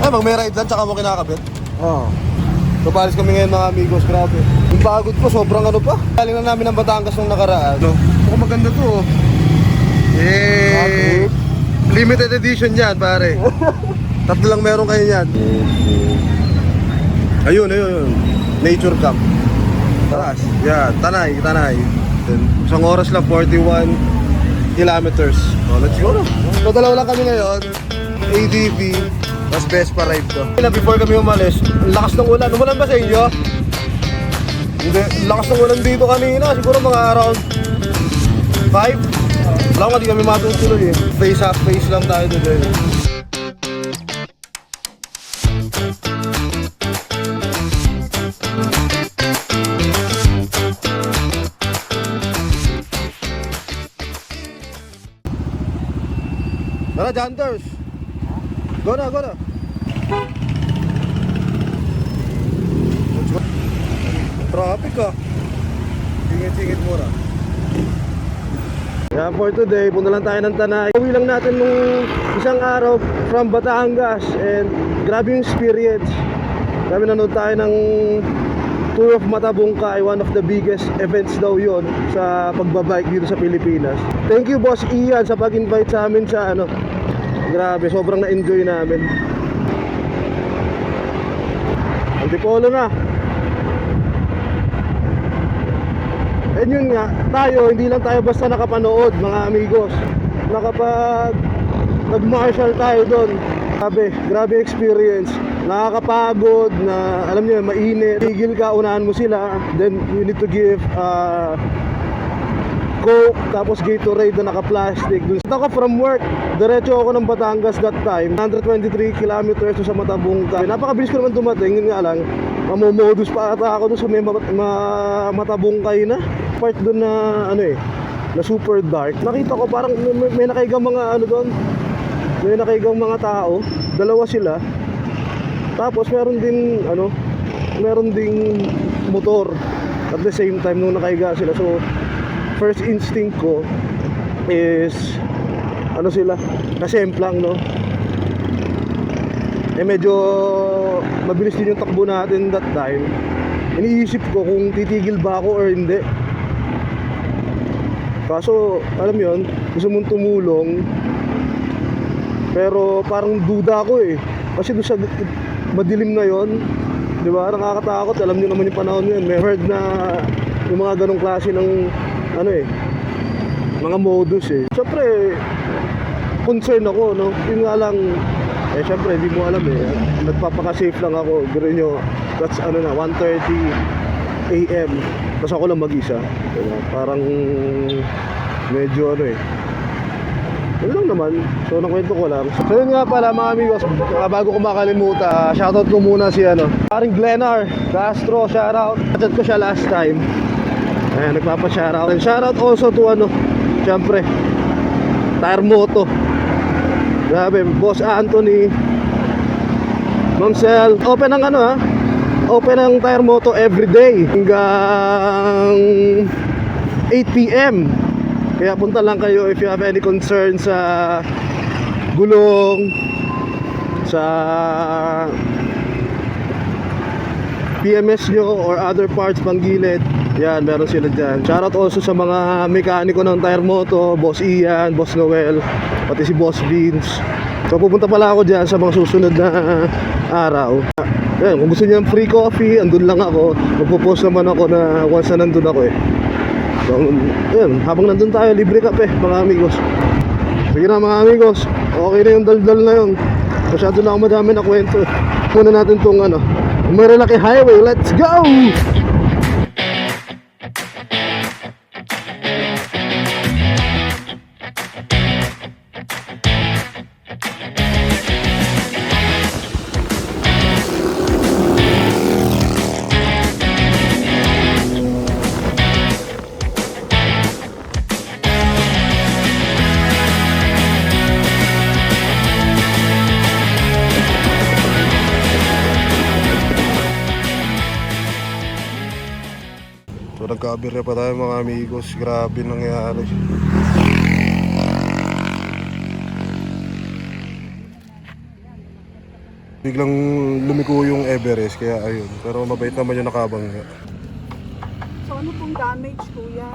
Ay, mag-meride lang, tsaka mo kinakabit. Oo. So, palis kami ngayon mga amigos, grabe. Yung pagod ko, sobrang ano pa. Galing na namin ng Batangas nung nakaraan. No? Mukhang maganda to, oh. Eh, limited edition yan, pare. Tatlo lang meron kayo yan. Ayun. Nature Camp. Taas. Yeah, Tanay. Then, isang oras lang, 41 kilometers. So, let's go na. So, dalawa lang kami ngayon. ADV, mas best pa ride to. Before kami umalis, ang lakas ng ulan. Umulan ba sa inyo? Hindi, ang lakas ng ulan dito kanina. Siguro mga around 5. Wala ko, di kami matutuloy eh. Half face lang tayo doon. Tara, Janters! Go na! Let's go! Traffic ah! Singit muna. Yeah, for today, punta lang tayo ng Tanay. Uwi lang natin nung isang araw from Batangas. And grabe yung experience. Grabe, nanood tayo ng Tour of Matabungkay. One of the biggest events daw yon sa pagbabike dito sa Pilipinas. Thank you, Boss Ian, sa pag-invite sa amin sa ano. Grabe, sobrang na-enjoy namin. Antipolo na. And yun nga, tayo, hindi lang tayo basta nakapanood, mga amigos. Nakapag nag-marshal tayo doon. Grabe experience. Nakakapagod na, alam niyo, mainit. Tigil ka, unahan mo sila. Then you need to give Coke, tapos Gatorade na naka-plastic. Ako from work, diretso ako ng Batangas that time. 123 kilometers sa Matabungkay. Napakabilis ko naman dumating, yun nga lang. Mamomodus pa ata ako doon sa may Matabungkay na. Part doon na ano eh, na super dark. Nakita ko parang may nakaigang mga ano doon. May nakaigang mga tao. Dalawa sila. Tapos meron ding motor at the same time nung nakaiga sila. So first instinct ko is ano sila, nasemplang, no? Eh medyo mabilis din yung takbo natin that time. Iniisip ko kung titigil ba ako or hindi. Kaso alam mo yun, gusto mong tumulong, pero parang duda ako eh. Kasi doon sa madilim na yon, di ba, nakakatakot. Alam niyo naman yung panahon yun. May heard na yung mga ganong klase ng ano eh, mga modus eh. Siyempre concern ako, no? Yun nga lang, eh siyempre hindi mo alam eh. Nagpapaka-safe lang ako. Gawin nyo, that's ano na, 1:30 AM. Tapos ako lang mag-isa, diba? Parang medyo ano eh, yun lang naman. So nakwento ko lang. So yun nga pala mga amigos, bago ko makalimutan, shoutout ko muna si ano, paring Glennar Castro, shoutout. Chat ko siya last time. Ayan, nagpapa-shoutout. And shoutout also to ano, syempre, Tire Moto. Grabe, Boss Anthony, Ma'am Sel. Open ang ano ha, open ang Tire Moto everyday hanggang 8 PM. Kaya punta lang kayo if you have any concern sa gulong, sa PMS nyo or other parts pang gilid. Yan, meron sila dyan. Shoutout also sa mga mekaniko ng Tire Moto, Boss Ian, Boss Noel, pati si Boss Vince. So pupunta pala ako dyan sa mga susunod na araw. Yan, kung gusto niyo ng free coffee, andun lang ako. Magpo-post naman ako na once na nandun ako eh. So, yun, habang nandun tayo, libre kape mga amigos. Sige na mga amigos, okay na yung daldal na yun. Masyado na ako madami na kwento. Muna natin tong ano, Marilaki Highway, let's go! So nagkabirya pa tayo mga amigos. Grabe nangyari. Biglang lumiko yung Everest, kaya ayun. Pero mabait naman yung nakabangga. So ano pong damage, kuya?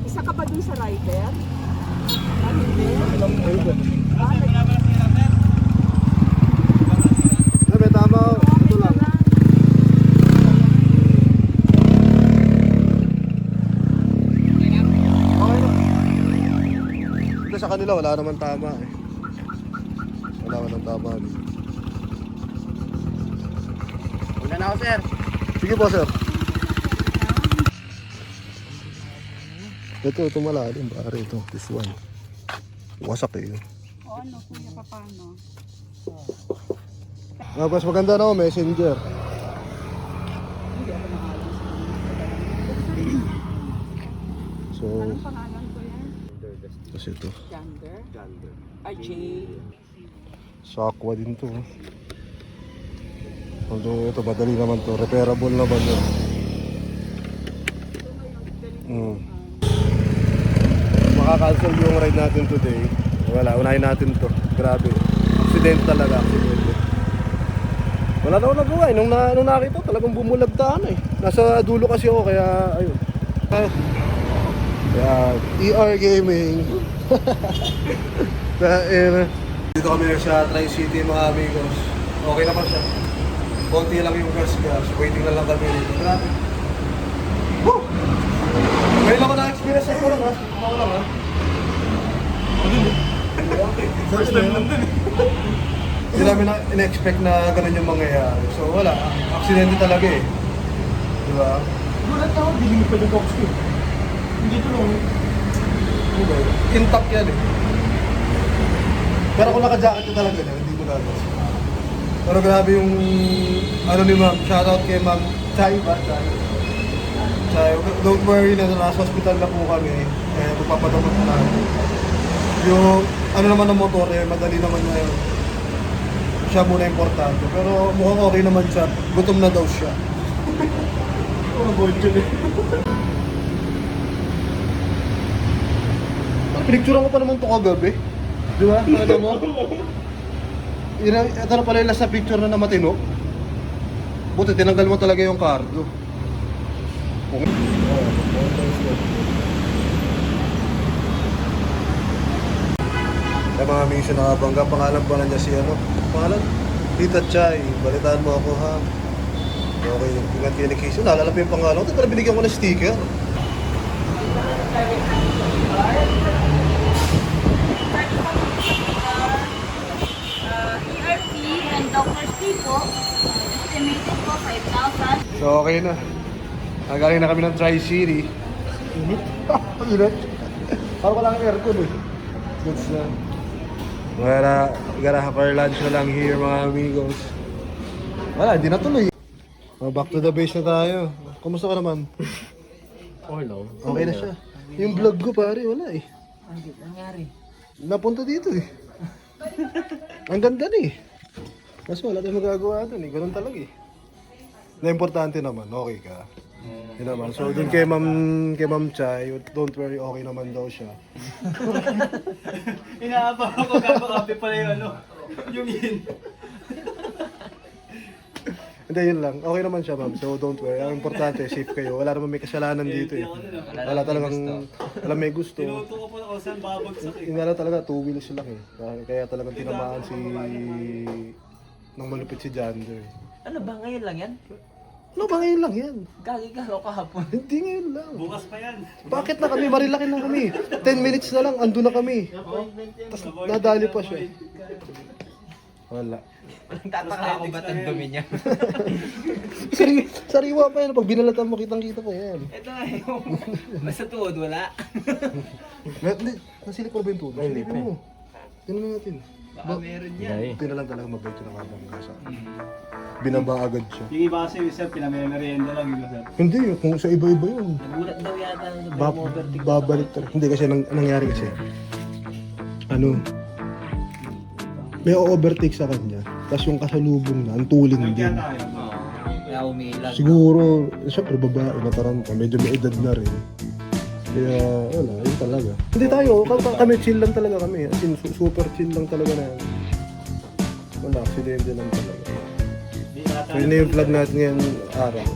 Isa ka ba dun sa rider? Ah, hindi? Ah, May tama. Ito lang. Okay na. Ito sa kanila, wala naman tama eh. Wala naman tama. Una na ako, sir. Sige po, sir. Ito malalim. Pare ito. This one. Wasak eh. o ano, kuya, paano? Mas maganda na ako, messenger. So, Anong pangalan, kuya? kasi ito. Gander? Ah, J. Sa aqua din to. Although ito, madali naman to. Repairable naman yun. Makakancel yung ride natin today. Wala, unahin natin to. Grabe. Accident talaga. Accident. Wala na ako nagawa eh. Nung nakita, talagang bumulagtaan eh. Nasa dulo kasi ako, kaya ayun. Kaya, ER Gaming. Dito kami sa Tri-City mga amigos. Okay naman siya. Konti lang yung gas. Waiting na lang kami dito. Grabe. Woo! Ngayon ako na-experience sa kurang ha. Ako lang ha. First time lang din eh. Hindi namin in-expect na ganun yung mangyayari. So wala. Aksidente talaga eh. Diba? Gulat ako, dilim pa yung box ko. Hindi ito lang. Okay. Intact yan eh. Pero kung naka-jacket ka talaga niya, hindi mo gagawin. Pero grabe yung ano ni ma'am. Shoutout kay ma'am Chay ba? Chay. Don't worry na nasa hospital na po kami. Eh, magpapadamot na namin. Yung ano naman ng motor eh, madali naman na yun. Siya muna importante. Pero mukhang okay naman siya. Gutom na daw siya. Oh, boy, dyan eh. Pinicturean ko pa naman ito kagabi. Di ba? Ano mo? Ito na pala yung last na picture na matino. Buti, tinanggal mo talaga yung cardo. Kaya mga mission nakabangga, pangalan pala niya si ano? Pangalan? Tita Chay, balitaan mo ako ha. Okay, ingat kayo ni Casey. Naalala pa yung pangalan ko, pero binigyan ko ng sticker. ERP and doctor's fee po, estimated po 5,000. So okay na. Nagaling na kami ng Tri-City. Init? Init? Parang wala kang aircon eh. Goods na. Gotta have our lunch na lang here mga amigos. Wala, hindi natuloy. Back to the base na tayo. Kumusta ka naman? Okay lang. Okay na siya. Yung vlog ko pare, wala eh. Ano nangyari? Napunta dito eh. Ang ganda eh. Kasi wala tayong magagawa doon eh. Ganun talaga eh. Na importante naman, okay ka. Yun naman. So dun kay Ma'am Chay, don't worry, okay naman daw siya. Inaabang ako, gagawin pala yung ano, yung in. Hindi, yun lang. Okay naman siya, ma'am. So don't worry. Ang importante, safe kayo. Wala naman may kasalanan dito eh. Wala talagang, wala may gusto. Tinuto ko po ako saan babagsak eh. Yung nga lang talaga, 2 wheels lang eh. Kaya talagang tinamaan nang malupit si Jander. Ano ba? Ngayon lang yan? Ano ba ngayon lang yan? Gagi ka ako kahapon. Hindi ngayon lang. Bukas pa yan. Bakit na kami? Marilaki na kami. 10 minutes na lang, ando na kami. Tapos nadali pa siya. Wala. Tataka ako ba't ang dumi niya? Sariwa pa yan. Pag binalatan mo, kitang-kita pa yan. Ito nga yung... Basta tuod, wala. Nasilip mo ba yung tubig? Silipin mo. Tignan natin. Baka meron yan. Hindi na lang talaga mabait yung nakabangga sa akin. Binaba agad siya. Yung iba kasi yung sir, pinamemerienda lang yung sir. Hindi, kung sa iba-iba yun. Nagulat daw yata sa overtake. Babalik talaga. Hindi kasi nangyari kasi. Ano? May overtake sa kanya. Tapos yung kasalubong na, ang tuling din. Kaya umiilag. Siguro, siyempre babae na parang medyo may edad na rin. Kaya wala, yun talaga. Hindi tayo, kami chill lang talaga kami. As in, super chill lang talaga na. Wala, aksidente lang talaga. So yun na yung vlog natin ngayong araw.